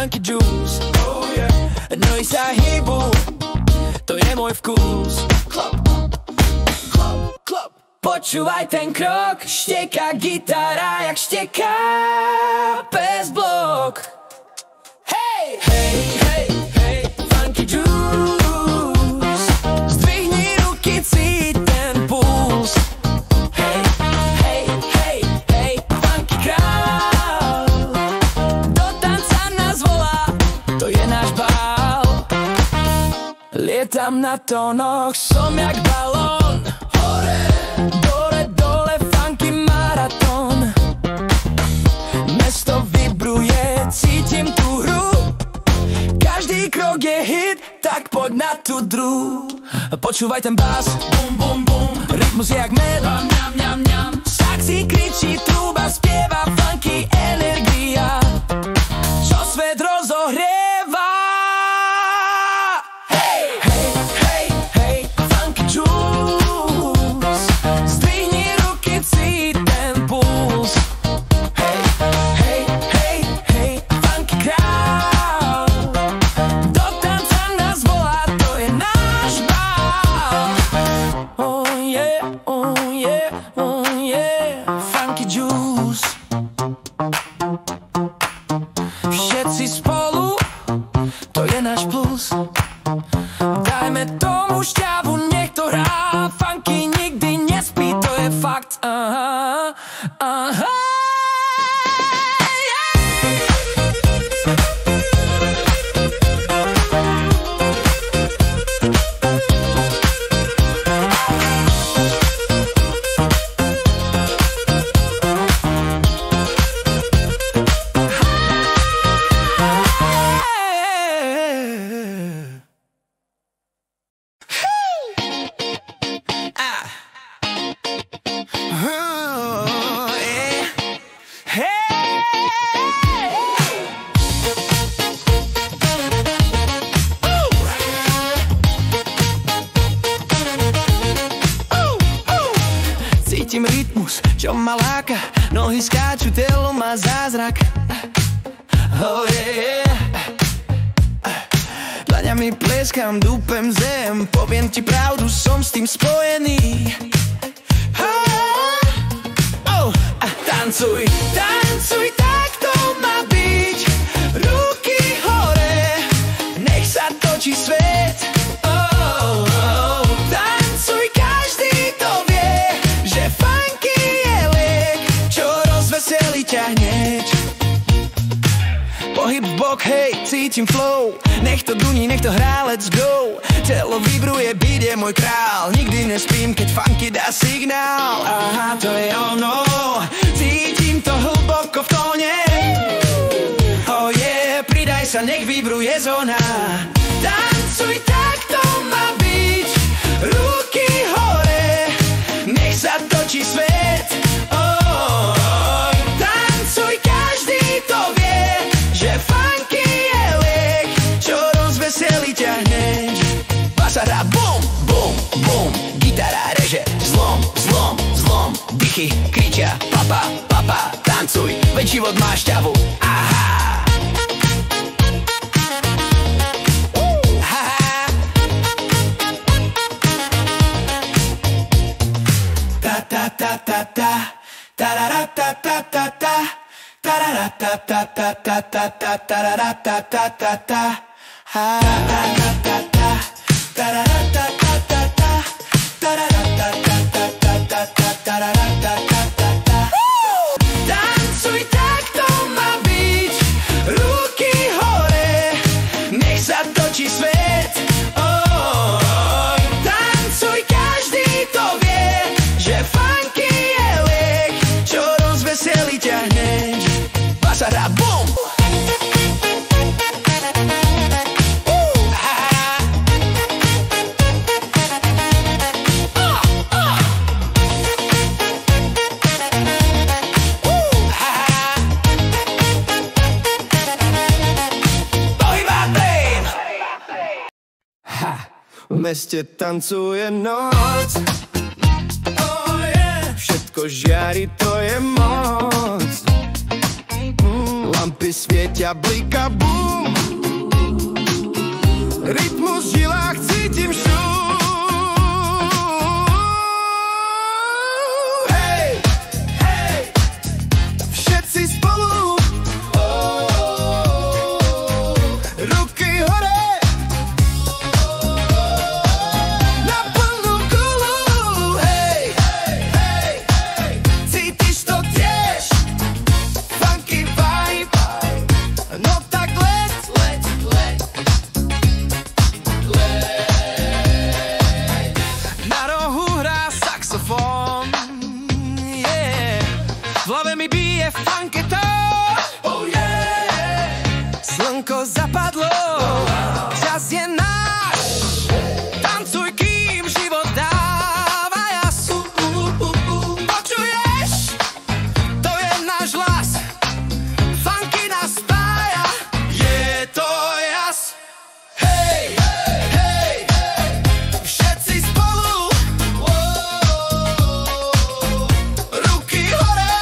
funky juice. Oh yeah. Nohy sa hýbu, to je môj vkus. Klop, klop, klop. Počúvaj ten krok, šteká gitara, jak šteká pes blok. Hej, hej, hej, hej, funky juice. Zdvihni ruky, cíť ten puls. Hej, hej, hej, hej, funky král. Do tanca nás volá, to je náš bál. Lietam na tónoch, som jak balón. Hore, dole, dole, funky maratón. Mesto vibruje, cítim tú hru. Každý krok je hit, tak poď na tú dru. Počúvaj ten bas, bum, bum, bum. Rytmus je jak med, ňam, ňam, ňam. Saxi kričí, trúba spieva, funky energia, čo svet rozohrieva. Hej, hej, hej, hej, funky juice. Zdvihni ruky, cíť ten puls. Hej, hej, hej, hej, funky král. Do tanca nás volá, to je náš bál. Oh yeah, oh yeah, oh yeah, funky juice. Všetci spolu, to je náš plus. Dajme tomu šťavu, nech to hrá. Funky nikdy nespí, to je fakt. Aha, aha. Cítim rytmus, čo ma láka, nohy skáču, telo má zázrak. Oh yeah. Dlaňami pleskám, dúpem zem, poviem ti pravdu, som s tým spojený. A tancuj, tancuj, tak to má byť. Ruky hore, nech sa točí svet. Tancuj, každý to vie, že funky je liek, čo rozveselí ťa hneď. Pohyb v bok, hej, cítim flow, nech to duní, nech to hrá, let's go. Telo vibruje, beat je môj král, nikdy nespím, keď funky dá signál. Aha, to je ono, cítim to hlboko v tóne. Oh yeah, pridaj sa, nech vibruje zóna. Tancuj, tak to má byť. Ruky hore, nech sa točí svet. Tancuj, každý to vie, že funky je liek, čo rozveselí ťa hneď. Basa hrá bum, bum, bum, gitara reže zlom, zlom, zlom. Dychy kričia papa, papa, tancuj, veď život má šťavu. Aha. Ta ta ta ta ta, ta ra ra ta ta ta ta, ta ra ra ta ta ta ta ta ta, ta ra ra ta ta ta ta, ha ta ta ta ta, ta ra ra ta ta ta ta, ta ra ra ta ta ta ta ta ta, ta ra ra ta ta ta ta. Tancuj, tak to má byť. Ruky hore, nech sa točí svet. Tancuj, každý to vie, že funky je liek, čo rozveselí ťa hneď. Basa hrá bum. V meste tancuje noc, všetko žiari, to je moc. lampy svietia, blika, bum. Rytmus v žilách, cítim šum. Hej, hej, všetci spolu. Ruky hore. Na plnú gulu. Hej, hej, cítiš to tiež? Funky vibe. No tak let. Na rohu hrá saxofón, yeah. V hlave mi bije funky-tone, oh yeah. Slnko zapadlo, čas je náš. Tancuj, kým život dáva jasu. Počuješ? To je náš hlas. Funky nás spája, je to jas. Hej, hej, všetci spolu. Ruky hore.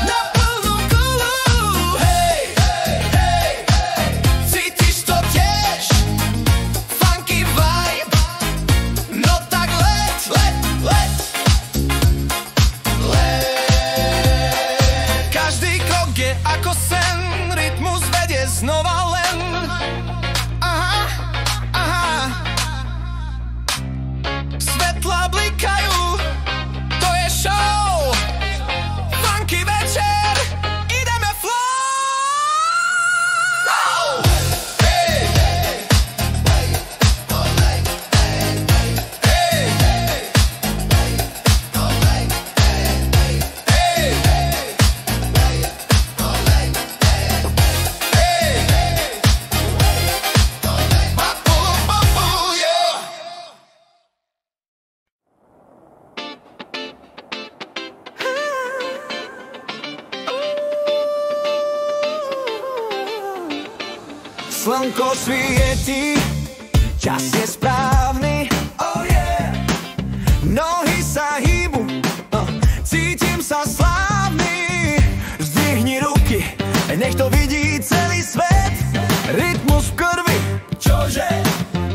Na plnú gulu. Hej, hej, cítiš to tiež? Funky vibe. No tak let. Každý krok je ako sen, rytmus vedie znova len. Aha. Svetla blikajú, to je show. Funky večer, ideme flow. Hej, slnko svieti, čas je správny, oh yeah. Nohy sa hýbu, cítim sa slávny. Zdvihni ruky, nech to vidí celý svet. Rytmus v krvi, čože?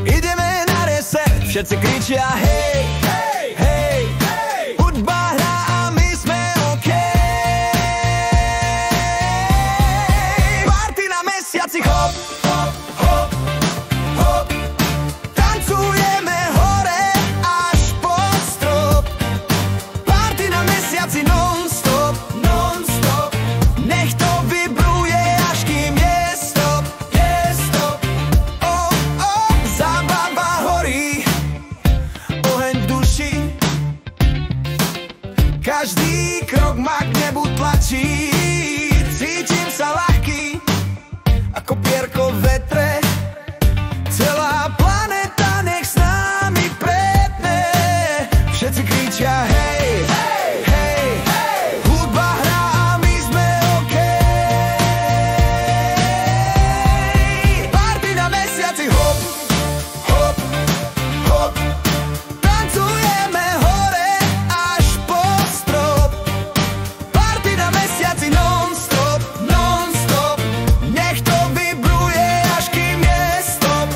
Ideme na reset, všetci kričia hej, hej, hej, hej. Hudba hrá a my sme OK. Party na mesiaci, hop. Tancujeme hore až pod strop. Party na mesiaci non-stop. Nech to vibruje, až kým je stop. Zábava horí, oheň v duši. Každý krok ma k nebu tlačí. Cítim sa ľahký, ako pierko v vetre. Celá planeta nech s nami pretne. Všetci kričia hej, hej, hej. Hudba hrá a my sme OK. Party na mesiaci, hop, hop, hop. Tancujeme hore až pod strop. Party na mesiaci non-stop. Nech to vibruje, až kým je stop.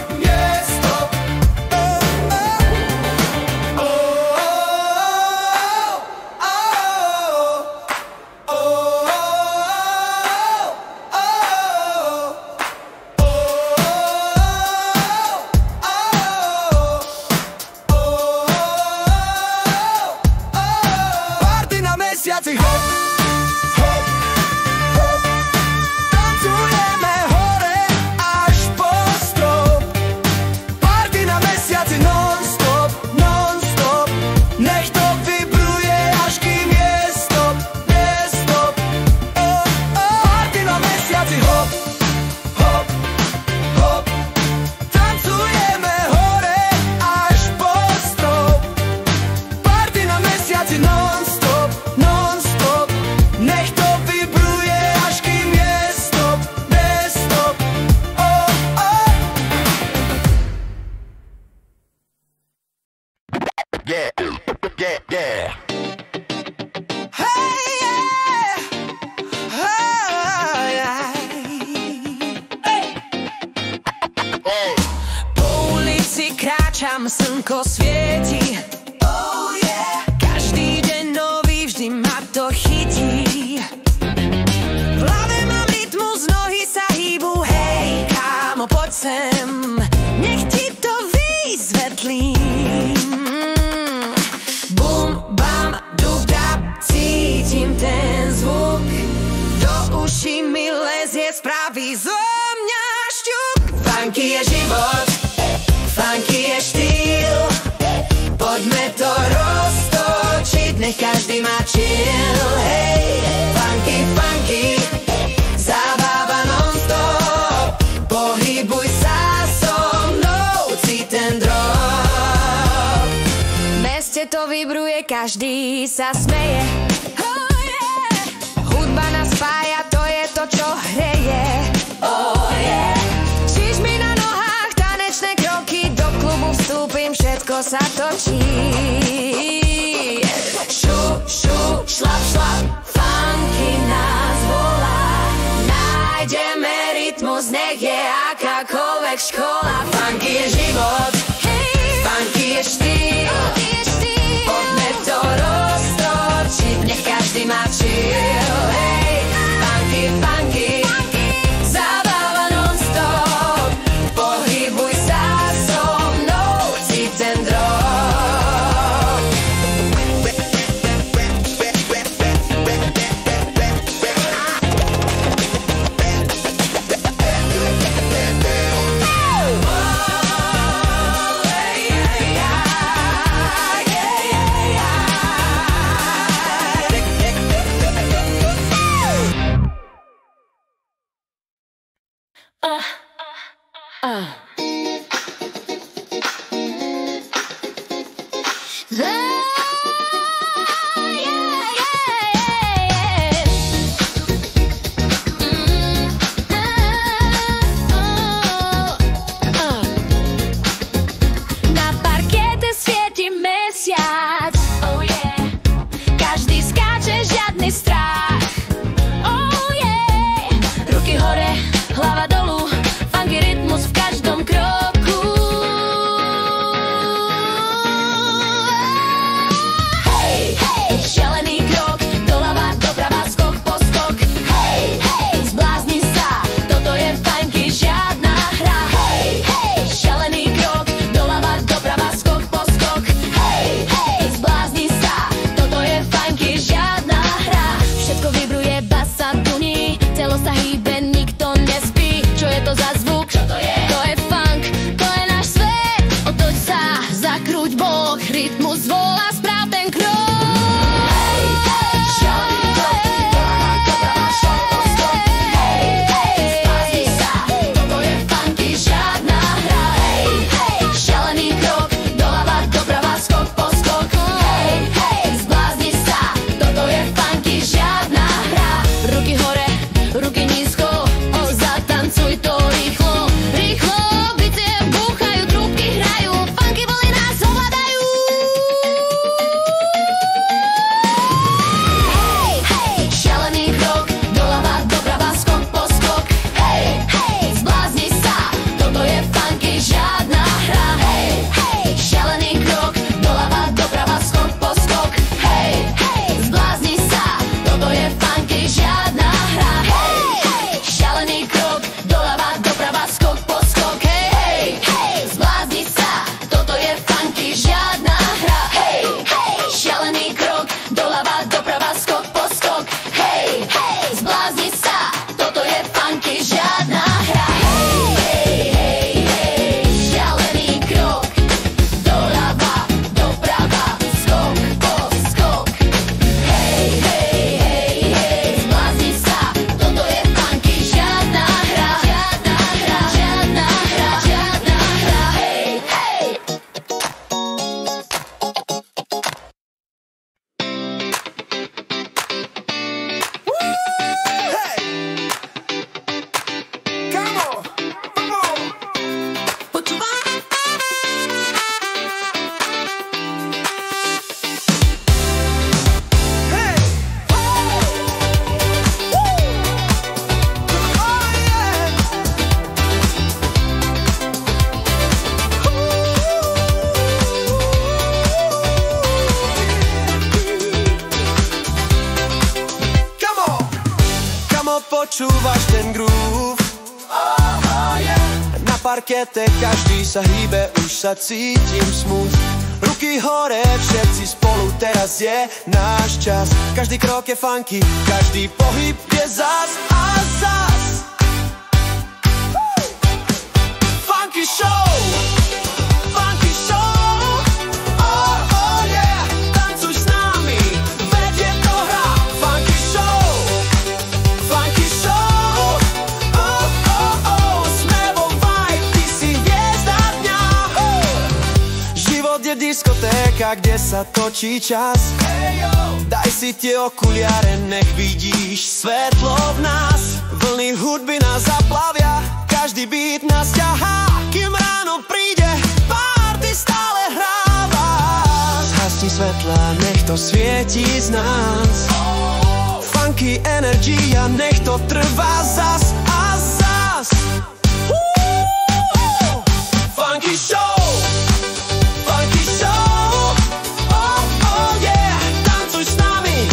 Party na mesiaci, hop, hop, hop. Tancujeme hore až pod strop. Party na mesiaci non-stop. Nech to vibruje, až kým je stop. Party na mesiaci, hop, hop, hop. Tancujeme hore až pod strop. Party na mesiaci non-stop. Nech to vibruje, až kým je stop. Yeah. Hey, yeah. očam slnko svieti. Oh yeah. Každý deň nový, vždy ma to chytí. V hlave mám rytmus, nohy sa hýbu. Hej, kámo, poď sem, nech ti to vysvetlím. Bum, bam, dub, dab, cítim ten zvuk. Do uší mi lezie, spraví zo mňa šťuk. Funky je život, funky je štýl. Poďme to roztočiť, nech každý má chill. Hej, funky, funky, zábava non-stop. Pohybuj sa so mnou, cíť ten drop. V meste to vibruje, každý sa smeje. Oh yeah. Hudba nás spája, to je to, čo hreje. Oh yeah. Čižmy na nohách, tanečné kroky, do klubu vstúpim, všetko sa točí. Šu, šu, šlap, šlap, funky nás volá. Nájdeme rytmus, nech je akákoľvek škola. Funky je život, funky je štýl. Poďme to roztočiť, nech každý má chill. Hej, funky, funky, zábava non-stop. Pohybuj sa so mnou, cíť ten drop. Oh, parkete, každý sa hýbe, už sa cítim smooth. Ruky hore, všetci spolu, teraz je náš čas. Každý krok je funky, každý pohyb je zas a zas. Funky show, funky show, oh oh yeah, tancuj s nami, veď je to hra. Funky show, oh oh oh, sme vo vibe, ty si hviezda dňa. Život je diskotéka, kde sa točí čas. Daj si tie okuliare, nech vidíš svetlo v nás. Vlny hudby nás zaplavia, každý beat nás ťahá. Kým ráno príde, party stále hráva. Zhasni svetla, nech to svieti z nás. Funky energia, nech to trvá zas a zas. Funky show, funky show, oh oh yeah, tancuj s nami,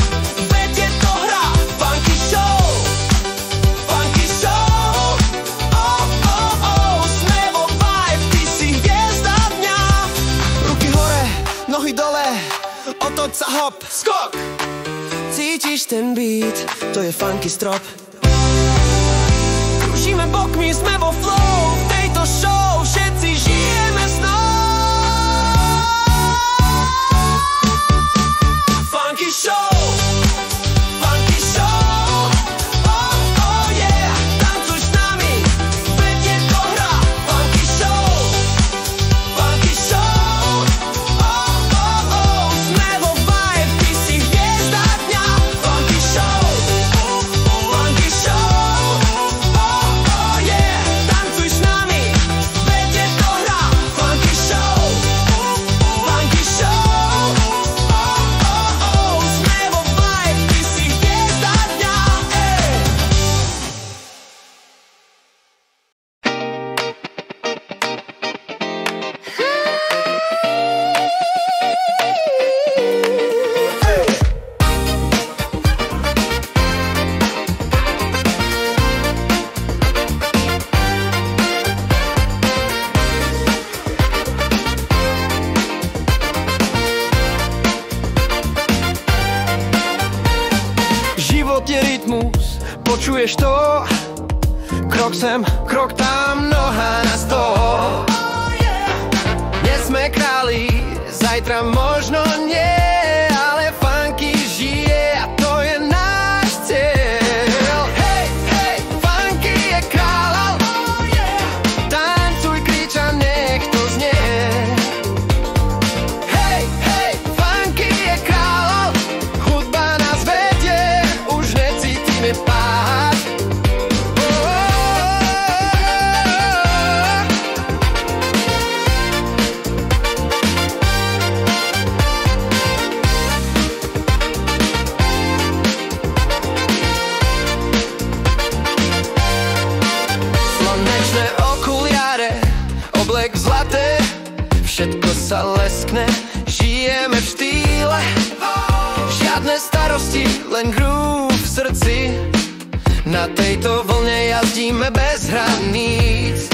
veď je to hra. Funky show, oh oh oh, sme vo vibe, ty si hviezda dňa. Ruky hore, nohy dole, otoč sa hop, skok. Cítiš ten beat, to je funky strop. Kružíme bokmi, sme vo flow, v tejto show všetci žijeme snou. Funky show, oh oh yeah, tancuj s nami, veď je to hra. Funky show, oh oh oh, sme vo vibe, ty si hviezda dňa. Funky show, oh oh yeah, tancuj s nami, veď je to hra. Funky show, oh oh oh, sme vo vibe, ty si hviezda dňa. Život je rytmus, počuješ to? Krok sem, krok tam, noha na stôl. Dnes sme králi, zajtra možno nie, ale funky žije a to je náš cieľ. Hej, hej, funky je kráľ, tancuj, krič a nech to znie. Hej, hej, funky je kráľ, hudba nás vedie, už necítime pád. Slnečné okuliare, oblek v zlaté, všetko sa leskne, žijeme v štýle. Žiadne starosti, len groove v srdci, na tejto vlne jazdíme bez hraníc.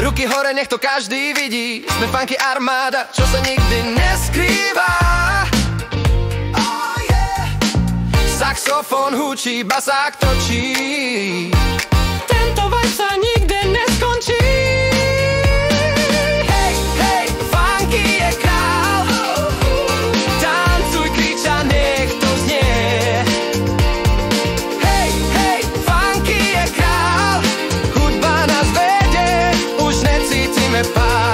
Ruky hore, nech to každý vidí, sme funky armáda, čo sa nikdy neskrýva. Saxofón hučí, basák točí, tento vibe sa nikde neskončí. Hej, hej, funky je král, tancuj, krič a nech to znie. Hej, hej, funky je král, hudba nás vedie, už necítime pád.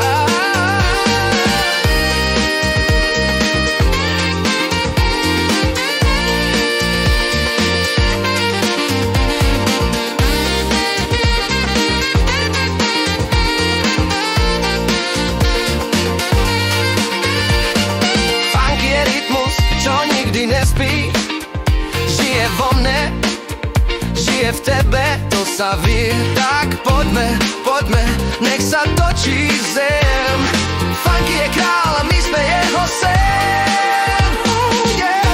Nespí, žije vo mne, žije v tebe, to sa vie. Tak poďme, poďme, nech sa točí zem. Funky je král a my sme jeho sen. Yeah.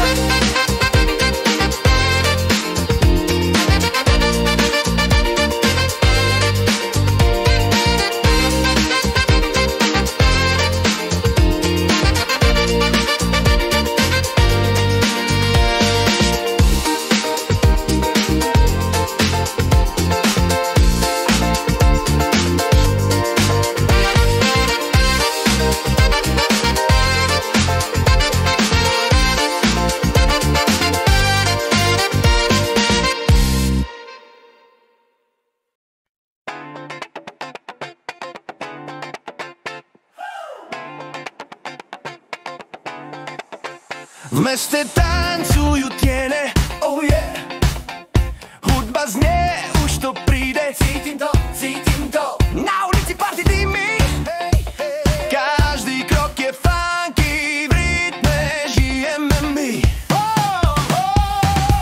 V meste tancujú tiene, oh yeah. Hudba znie, už to príde. Cítim to, cítim to. Na ulici party dýmy. Každý krok je funky, v rytme žijeme my.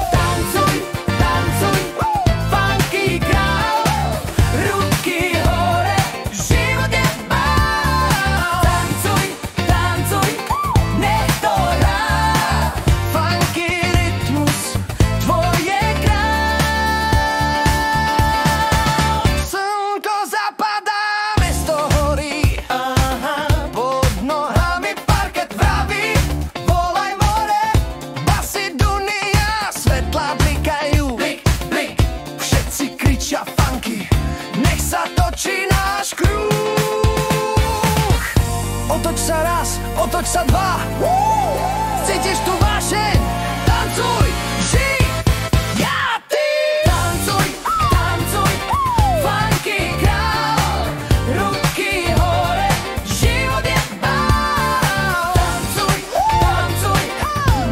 Tancuj, tancuj, funky král. Ruky hore, život je bál. Tancuj, tancuj, nech to hrá. Funky rytmus, tvoj je král. Slnko zapadá, mesto horí. Pod nohami parket vraví. Volaj more, basy dunia, svetlá blikajú. Blik, blik, Všetci kričia funky, nech sa točí náš kruh. Otoč sa raz, otoč sa dva. Cítiš tu vášeň? Tancuj, žij, ja, ty. tancuj, tancuj, funky král. Ruky hore, život je bál. Tancuj, tancuj,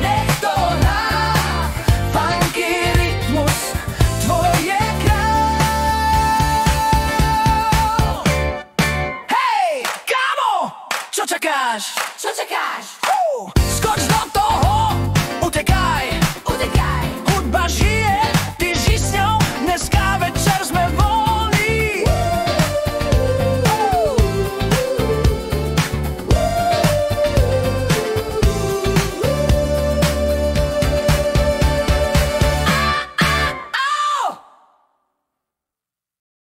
nech to hrá. Funky rytmus, tvoj je král. Hej, kámo, čo čakáš? Čo čakáš?